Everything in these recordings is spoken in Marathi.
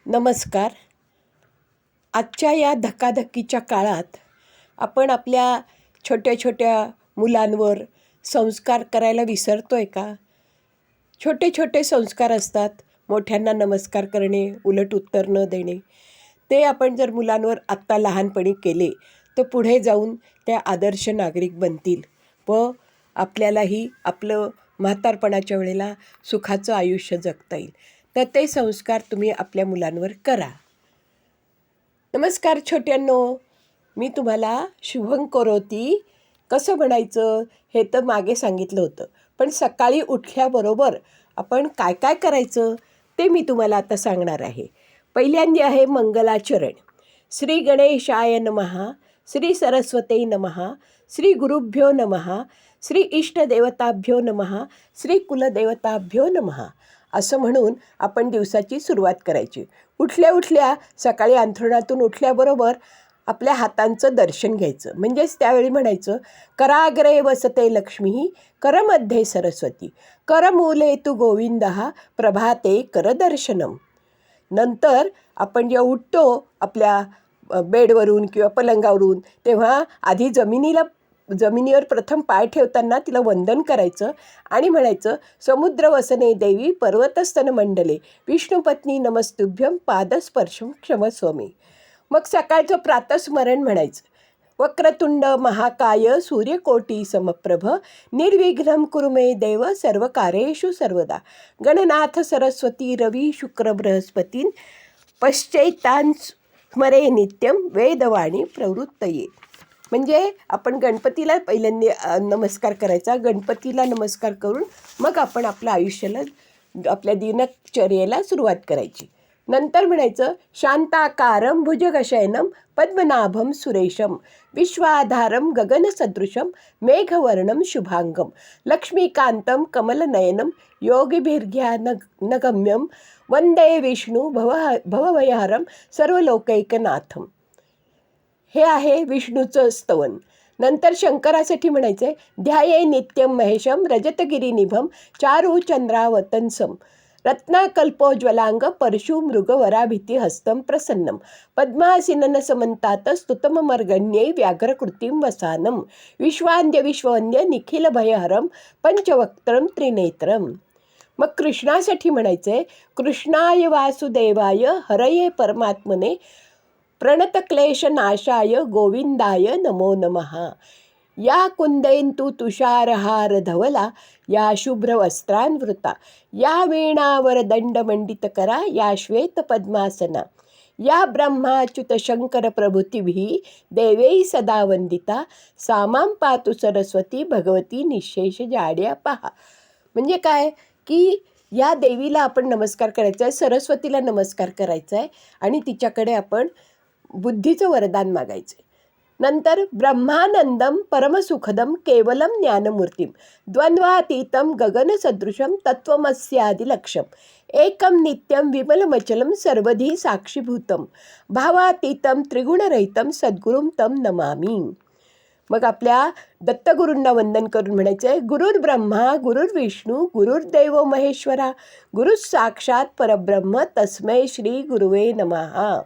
नमस्कार. आजच्या या धकाधकीच्या काळात आपण आपल्या छोट्या छोट्या मुलांवर संस्कार करायला विसरतोय का? छोटे छोटे संस्कार असतात. मोठ्यांना नमस्कार करणे, उलट उत्तर न देणे. ते आपण जर मुलांवर आत्ता लहानपणी केले तर पुढे जाऊन त्या आदर्श नागरिक बनतील व आपल्यालाही आपलं म्हातारपणाच्या वेळेला सुखाचं आयुष्य जगता येईल. तर ते संस्कार तुम्ही आपल्या मुलांवर करा. नमस्कार छोट्यांनो, मी तुम्हाला शुभं करोती कसं म्हणायचं हे तर मागे सांगितलं होतं, पण सकाळी उठल्याबरोबर आपण काय काय करायचं ते मी तुम्हाला आता सांगणार आहे. पहिल्यांदा आहे मंगलाचरण. श्री गणेशाय नमः, श्री सरस्वती नमः, श्री गुरुभ्यो नमः, श्री इष्टदेवताभ्यो नमः, श्री कुलदेवताभ्यो नमः असं म्हणून आपण दिवसाची सुरुवात करायची. उठल्या उठल्या सकाळी अंथरुणातून उठल्याबरोबर आपल्या हातांचं दर्शन घ्यायचं. म्हणजेच त्यावेळी म्हणायचं, कराग्रे वसते लक्ष्मी, करमध्ये सरस्वती, करमूले तू गोविंदः, प्रभाते करदर्शनम. नंतर आपण जेव्हा उठतो आपल्या बेडवरून किंवा पलंगावरून, तेव्हा आधी जमिनीवर प्रथम पाय ठेवताना तिला वंदन करायचं आणि म्हणायचं, समुद्र वसने देवी पर्वतस्तन मंडले, विष्णुपत्नी नमस्तुभ्यम पादस्पर्शम क्षमस्वमी. मग सकाळचं प्रातस्मरण म्हणायचं, वक्रतुंड महाकाय सूर्यकोटी समप्रभ, निर्विघ्नं कुरु मे देव सर्व कार्येषु सर्वदा, गणनाथ सरस्वती रवी शुक्र बृहस्पतीन, पश्चैतान स्मरे नित्यम वेदवाणी प्रवृत्तये. म्हणजे आपण गणपतीला पहिल्यांदा नमस्कार करायचा. गणपतीला नमस्कार करून मग आपण आपल्या आयुष्याला आपल्या दिनचर्येला सुरुवात करायची. नंतर म्हणायचं, शांताकारं भुजगशयनं पद्मनाभं सुरेशं, विश्वाधारं गगनसदृशं मेघवर्णं शुभांगं, लक्ष्मीकांतं कमलनयनं योगिभिर्ध्यानगम्यं, वंदे विष्णू भवभयहरं सर्वलोकैकनाथं. हे आहे विष्णूचं स्तवन. नंतर शंकरासाठी म्हणायचं आहे, ध्याये नित्यं महेशं रजतगिरीनिभं चारू चंद्रावतंसं, रत्नाकल्पोज्वलांग परशु मृगवराभिति हस्तं प्रसन्नं, पद्मासीनन समंतात स्तुतममर्गण्यै व्याघ्रकृतिं वसानं, विश्वांद्य विश्ववंद्य निखिल भयहरं पंचवक्त्रं त्रिनेत्रं. मग कृष्णासाठी म्हणायचं आहे, कृष्णाय वासुदेवाय हरये परमात्मने, प्रणतक्लेशनाशाय गोविंदाय नमो नमः. या कुंदेन्तु तुषारहार धवला, या शुभ्रवस्त्रान्वृता, या वीणावर दंडमंडितकरा, या श्वेतपद्मासना, या ब्रह्माच्युत शंकर प्रभृतीभिः देवै सदा वंदिता, सामां पातु सरस्वती भगवती निःशेष जाड्या पहा. म्हणजे काय की या देवीला आपण नमस्कार करायचा आहे, सरस्वतीला नमस्कार करायचा आहे आणि तिच्याकडे आपण बुद्धीचं वरदान मागायचे. नंतर ब्रह्मानंदम परमसुखदम केवलम ज्ञानमूर्तीम, द्वंद्वातीतं गगनसदृशं तत्त्वमस्यादिलक्ष्यं, एकं नित्यं विमलमचलं सर्वधी साक्षीभूतं, भावातीतं त्रिगुणरहितं सद्गुरुं तं नमामि. मग आपल्या दत्तगुरूंना वंदन करून म्हणायचं आहे, गुरुर्ब्रह्मा गुरुर्विष्णू गुरुर्देव महेश्वरा, गुरु साक्षात परब्रह्म तस्मै श्री गुरुवे नमः.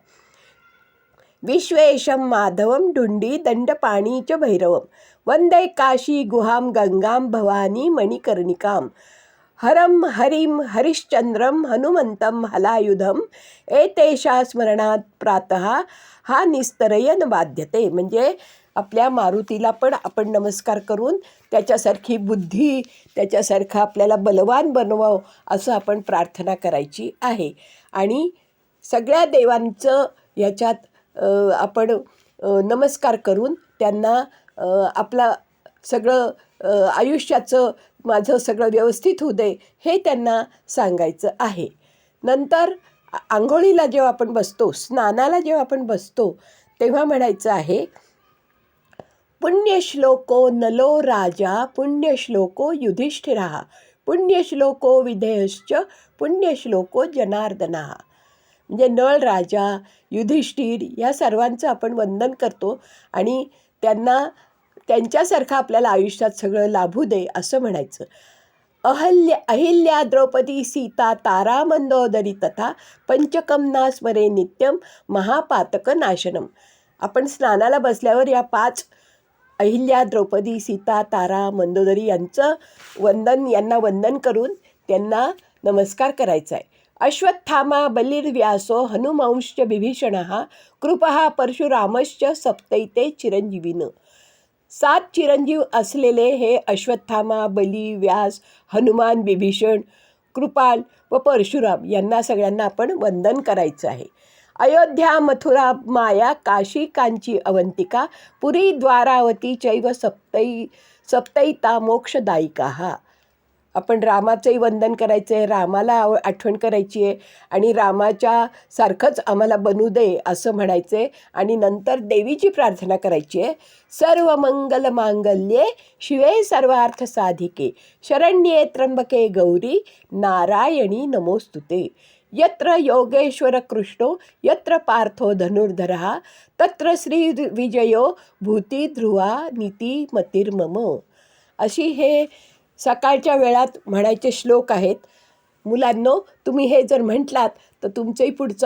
विश्वेशं माधवं ढुंडी दंडपाणी च भैरवं, वंदे काशी गुहां गंगां भवानी मणिकर्णिकां, हरं हरिं हरिश्चंद्रं हनुमंतं हलायुधं, एतेषा स्मरणात प्रातः हा निस्तरय न बाध्यते. म्हणजे आपल्या मारुतीला पण आपण नमस्कार करून त्याच्यासारखी बुद्धी, त्याच्यासारखं आपल्याला बलवान बनवावं असं आपण प्रार्थना करायची आहे. आणि सगळ्या देवांचं याच्यात आपण नमस्कार करून त्यांना आपला सगळं आयुष्याचं माझं सगळं व्यवस्थित होऊ दे हे त्यांना सांगायचं आहे. नंतर आंघोळीला जेव्हा आपण बसतो, स्नानाला जेव्हा आपण बसतो, तेव्हा म्हणायचं आहे, पुण्यश्लोको नलो राजा पुण्यश्लोको युधिष्ठिरः, पुण्यश्लोको विधेयश्च पुण्यश्लोको जनार्दनः. म्हणजे नळ राजा, युधिष्ठिर या सर्वांचं आपण वंदन करतो आणि त्यांना त्यांच्यासारखं आपल्याला आयुष्यात सगळं लाभू दे असं म्हणायचं. अहिल्या द्रौपदी सीता तारा मंदोदरी तथा पंचकमना स्मरे नित्यम महापातक नाशनम. आपण स्नानाला बसल्यावर या 5 अहिल्या द्रौपदी सीता तारा मंदोदरी यांना वंदन करून त्यांना नमस्कार करायचा आहे. अश्वत्थामा बलिर्व्यासो हनुमांश्च विभीषणः कृपः परशुरामश्च सप्तैते चिरंजीविन. 7 चिरंजीव असलेले हे अश्वत्थामा, बली, व्यास, हनुमान, विभीषण, कृपाल व परशुराम यांना सगळ्यांना आपण वंदन करायचं आहे. अयोध्या, मथुरा, माया, काशी, कांची, अवंतिका, पुरी, द्वारावती चैव सप्तैता मोक्षदायिका. आपण रामाचंही वंदन करायचं आहे, रामाला आठवण करायची आहे आणि रामाच्या सारखंच आम्हाला बनू दे असं म्हणायचं आहे. आणि नंतर देवीची प्रार्थना करायची आहे. सर्व मंगल मांगल्ये शिवे सर्वार्थ साधिके शरण्ये त्र्यंबके गौरी नारायणी नमोस्तुते. यत्र योगेश्वर कृष्णो यत्र पार्थो धनुर्धरः तत्र श्री विजयो भूती ध्रुवा नीती मतिर्मम. अशी हे सकाळच्या वेळात म्हणायचे श्लोक आहेत. मुलांनो, तुम्ही हे जर म्हटलात तर तुमचंही पुढचं